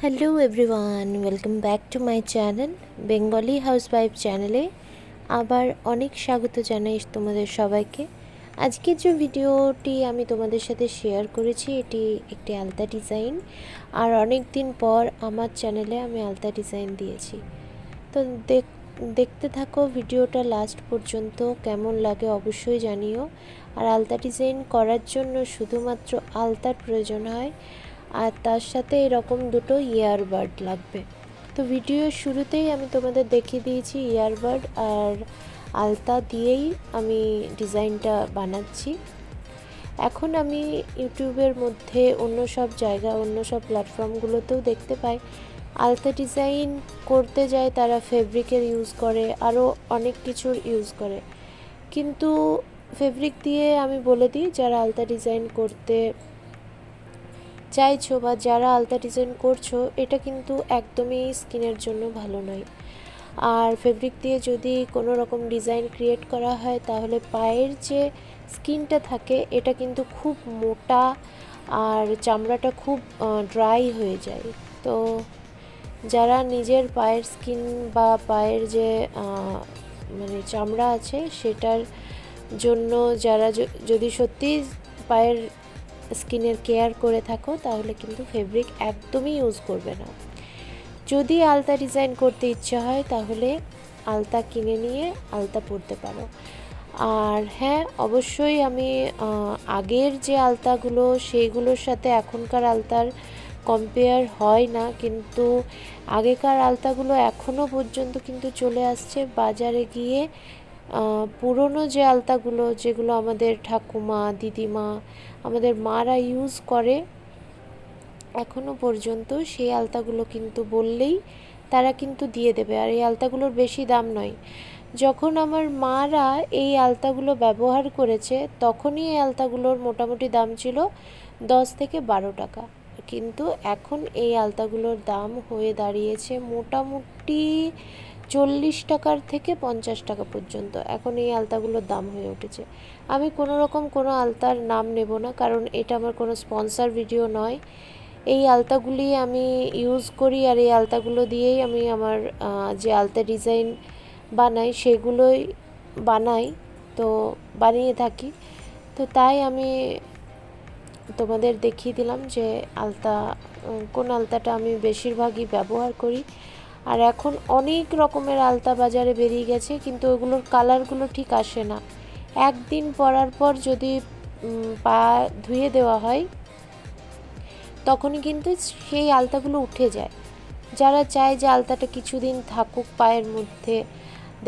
Hello everyone, welcome back to my channel Bengali housewife চ্যানেলে। আবার অনেক স্বাগত জানাই তোমাদের সবাইকে। আজকের যে ভিডিওটি আমি তোমাদের সাথে শেয়ার করেছি এটি একটি আলতা ডিজাইন। আর অনেক দিন পর আমার চ্যানেলে আমি আলতা ডিজাইন দিয়েছি। তো দেখতে থাকো ভিডিওটা লাস্ট পর্যন্ত, কেমন লাগে অবশ্যই জানিও। আর আলতা ডিজাইন করার জন্য শুধুমাত্র আলতার প্রয়োজন হয়, আর তার সাথে এরকম দুটো ইয়ারবাড লাগবে। তো ভিডিওর শুরুতেই আমি তোমাদের দেখিয়ে দিয়েছি ইয়ারবাড আর আলতা দিয়েই আমি ডিজাইনটা বানাচ্ছি। এখন আমি ইউটিউবের মধ্যে অন্য সব জায়গা, অন্য সব প্ল্যাটফর্মগুলোতেও দেখতে পাই আলতা ডিজাইন করতে যায় তারা ফেব্রিকের ইউজ করে, আরও অনেক কিছুর ইউজ করে। কিন্তু ফেব্রিক দিয়ে আমি বলে দিই, যারা আলতা ডিজাইন করতে চাইছো বা যারা আলতা ডিজাইন করছো, এটা কিন্তু একদমই স্কিনের জন্য ভালো নয়। আর ফেব্রিক দিয়ে যদি কোনো রকম ডিজাইন ক্রিয়েট করা হয় তাহলে পায়ের যে স্কিনটা থাকে এটা কিন্তু খুব মোটা আর চামড়াটা খুব ড্রাই হয়ে যায়। তো যারা নিজের পায়ের স্কিন বা পায়ের যে মানে চামড়া আছে সেটার জন্য যারা যদি সত্যি পায়ের স্কিনের কেয়ার করে থাকো তাহলে কিন্তু ফেব্রিক একদমই ইউজ করবে না। যদি আলতা ডিজাইন করতে ইচ্ছে হয় তাহলে আলতা কিনে নিয়ে আলতা পরতে পারো। আর হ্যাঁ, অবশ্যই আমি আগের যে আলতাগুলো সেইগুলোর সাথে এখনকার আলতার কম্পেয়ার হয় না, কিন্তু আগেকার আলতাগুলো এখনও পর্যন্ত কিন্তু চলে আসছে বাজারে গিয়ে। পুরনো যে আলতাগুলো, যেগুলো আমাদের ঠাকুমা, দিদিমা, আমাদের মারা ইউজ করে এখনও পর্যন্ত, সেই আলতাগুলো কিন্তু বললেই তারা কিন্তু দিয়ে দেবে। আর এই আলতাগুলোর বেশি দাম নয়। যখন আমার মারা এই আলতাগুলো ব্যবহার করেছে তখনই এই আলতাগুলোর মোটামুটি দাম ছিল 10 থেকে 12 টাকা, কিন্তু এখন এই আলতাগুলোর দাম হয়ে দাঁড়িয়েছে মোটামুটি 40 টাকার থেকে 50 টাকা পর্যন্ত। এখন এই আলতাগুলোর দাম হয়ে উঠেছে। আমি কোনো রকম কোনো আলতার নাম নেব না, কারণ এটা আমার কোনো স্পন্সর ভিডিও নয়। এই আলতাগুলি আমি ইউজ করি আর এই আলতাগুলো দিয়েই আমি আমার যে আলতা ডিজাইন বানাই সেগুলোই বানিয়ে থাকি। তো তাই আমি তোমাদের দেখিয়ে দিলাম যে কোন আলতাটা আমি বেশিরভাগই ব্যবহার করি। আর এখন অনেক রকমের আলতা বাজারে বেরিয়ে গেছে, কিন্তু ওগুলোর কালারগুলো ঠিক আসে না। একদিন পরার পর যদি পা ধুয়ে দেওয়া হয় তখনই কিন্তু সেই আলতাগুলো উঠে যায়। যারা চায় যে আলতাটা কিছুদিন থাকুক পায়ের মধ্যে,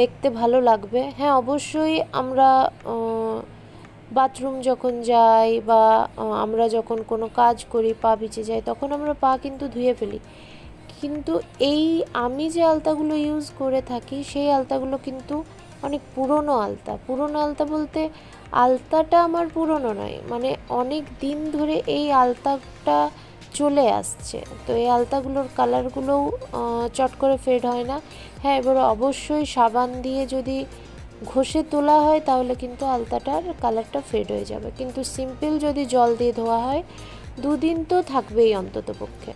দেখতে ভালো লাগবে, হ্যাঁ অবশ্যই আমরা বাথরুম যখন যাই বা আমরা যখন কোনো কাজ করি, পা ভিজে যায়, তখন আমরা পা কিন্তু ধুয়ে ফেলি। কিন্তু আমি যে আলতাগুলো ইউজ করে থাকি সেই আলতাগুলো কিন্তু অনেক পুরনো আলতা বলতে আলতাটা আমার পুরনো নয়, মানে অনেক দিন ধরে এই আলতাটা চলে আসছে। তো এই আলতাগুলোর কালারগুলোও চট করে ফেড হয় না। হ্যাঁ, এবার অবশ্যই সাবান দিয়ে যদি ঘষে তোলা হয় তাহলে কিন্তু আলতাটার কালারটা ফেড হয়ে যাবে, কিন্তু সিম্পল যদি জল দিয়ে ধোয়া হয় 2 দিন তো থাকবেই অন্তত পক্ষে।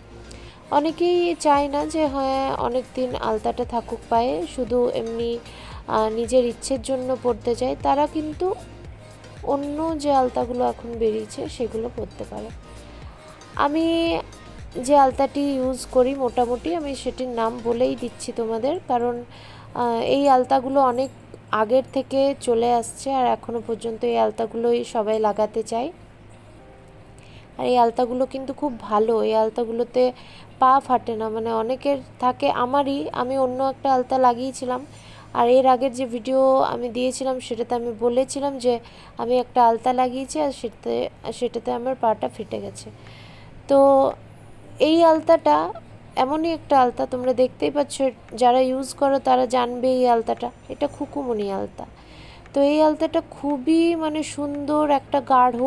অনেকেই চায় না যে হ্যাঁ অনেক দিন আলতাটা থাকুক পায়ে, শুধু এমনি নিজের ইচ্ছের জন্য পরতে চায়, তারা কিন্তু অন্য যে আলতাগুলো এখন বেরিয়েছে সেগুলো পরতে পারে। আমি যে আলতাটি ইউজ করি মোটামুটি আমি সেটির নাম বলেই দিচ্ছি তোমাদের, কারণ এই আলতাগুলো অনেক আগের থেকে চলে আসছে আর এখনও পর্যন্ত এই আলতাগুলোই সবাই লাগাতে চায়। আর এই আলতাগুলো কিন্তু খুব ভালো, এই আলতাগুলোতে পা ফাটে না, মানে অনেকের থাকে। আমি অন্য একটা আলতা লাগিয়েছিলাম, আর এর আগের যে ভিডিও আমি দিয়েছিলাম সেটাতে আমি বলেছিলাম যে আমি একটা আলতা লাগিয়েছি আর সেটাতে আমার পাটা ফেটে গেছে। তো এই আলতাটা এমনই একটা আলতা, তোমরা দেখতেই পাচ্ছ, যারা ইউজ করো তারা জানবে এই আলতাটা, এটা খুকুমনি আলতা। তো এই আলতাটা খুবই মানে সুন্দর, একটা গাঢ়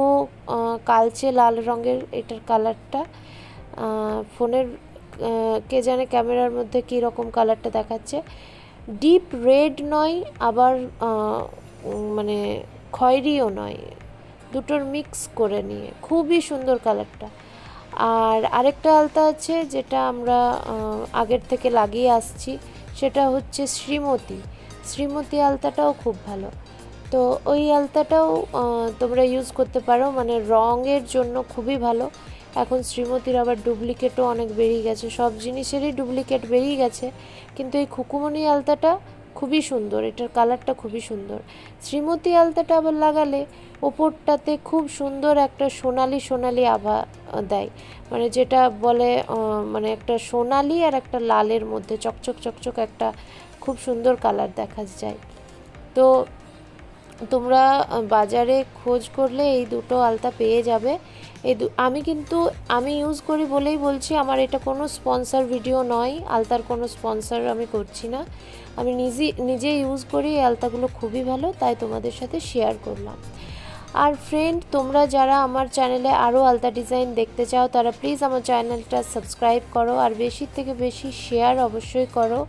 কালচে লাল রঙের এটার কালারটা। ফোনের কে জানে ক্যামেরার মধ্যে কী রকম কালারটা দেখাচ্ছে, ডিপ রেড নয় আবার মানে খয়েরিও নয়, দুটোর মিক্স করে নিয়ে খুবই সুন্দর কালারটা। আর আরেকটা আলতা আছে যেটা আমরা আগের থেকে লাগিয়ে আসছি, সেটা হচ্ছে শ্রীমতী আলতাটাও খুব ভালো। তো ওই আলতাটাও তোমরা ইউজ করতে পারো, মানে রঙের জন্য খুবই ভালো। এখন শ্রীমতীর আবার ডুপ্লিকেটও অনেক বেরিয়ে গেছে, সব জিনিসেরই ডুপ্লিকেট বেরিয়ে গেছে, কিন্তু এই খুকুমণি আলতাটা খুবই সুন্দর, এটার কালারটা খুবই সুন্দর। শ্রীমতী আলতাটা আবার লাগালে ওপরটাতে খুব সুন্দর একটা সোনালি আভা দেয়, মানে যেটা বলে মানে একটা সোনালি আর একটা লালের মধ্যে চকচক একটা খুব সুন্দর কালার দেখা যায়। তো তোমরা বাজারে খোঁজ করলে এই দুটো আলতা পেয়ে যাবে। আমি ইউজ করি বলেই বলছি, আমার এটা কোনো স্পন্সর ভিডিও নয়, আলতার কোনো স্পন্সর আমি করছি না, আমি নিজে ইউজ করি। এই আলতাগুলো খুবই ভালো, তাই তোমাদের সাথে শেয়ার করলাম। আর ফ্রেন্ড, তোমরা যারা আমার চ্যানেলে আরও আলতা ডিজাইন দেখতে চাও তারা প্লিজ আমার চ্যানেলটা সাবস্ক্রাইব করো, আর বেশি থেকে বেশি শেয়ার অবশ্যই করো,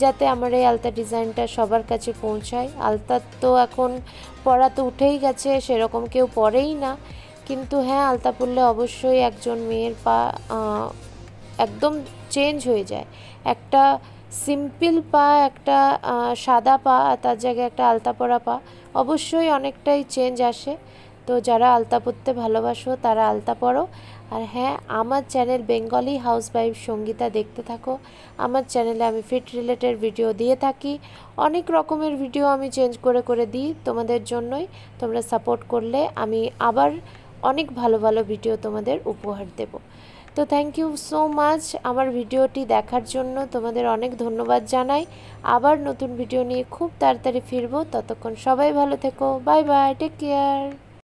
যাতে আমার এই আলতা ডিজাইনটা সবার কাছে পৌঁছায়। আলতা তো এখন পরা তো উঠেই গেছে, সেরকম কেউ পরেই না, কিন্তু হ্যাঁ, আলতা পরলে অবশ্যই একজন মেয়ের পা একদম চেঞ্জ হয়ে যায়। একটা সিম্পল পা, একটা সাদা পা, তার জায়গায় একটা আলতা পরা পা, অবশ্যই অনেকটাই চেঞ্জ আসে। তো যারা আলতা পরতে ভালোবাসো তারা আলতা পরো। আর হ্যাঁ, আমার চ্যানেল বেঙ্গলি হাউসওয়াইফ সঙ্গীতা দেখতে থাকো। আমার চ্যানেলে আমি ফিট রিলেটেড ভিডিও দিয়ে থাকি, অনেক রকমের ভিডিও আমি চেঞ্জ করে দিই তোমাদের জন্যই। তোমরা সাপোর্ট করলে আমি আবার অনেক ভালো ভিডিও তোমাদের উপহার দেব। তো থ্যাংক ইউ সো মাচ আমার ভিডিওটি দেখার জন্য, তোমাদের অনেক ধন্যবাদ জানাই। আবার নতুন ভিডিও নিয়ে খুব তাড়াতাড়ি ফিরবো, ততক্ষণ সবাই ভালো থেকো, বাই বাই, টেক কেয়ার।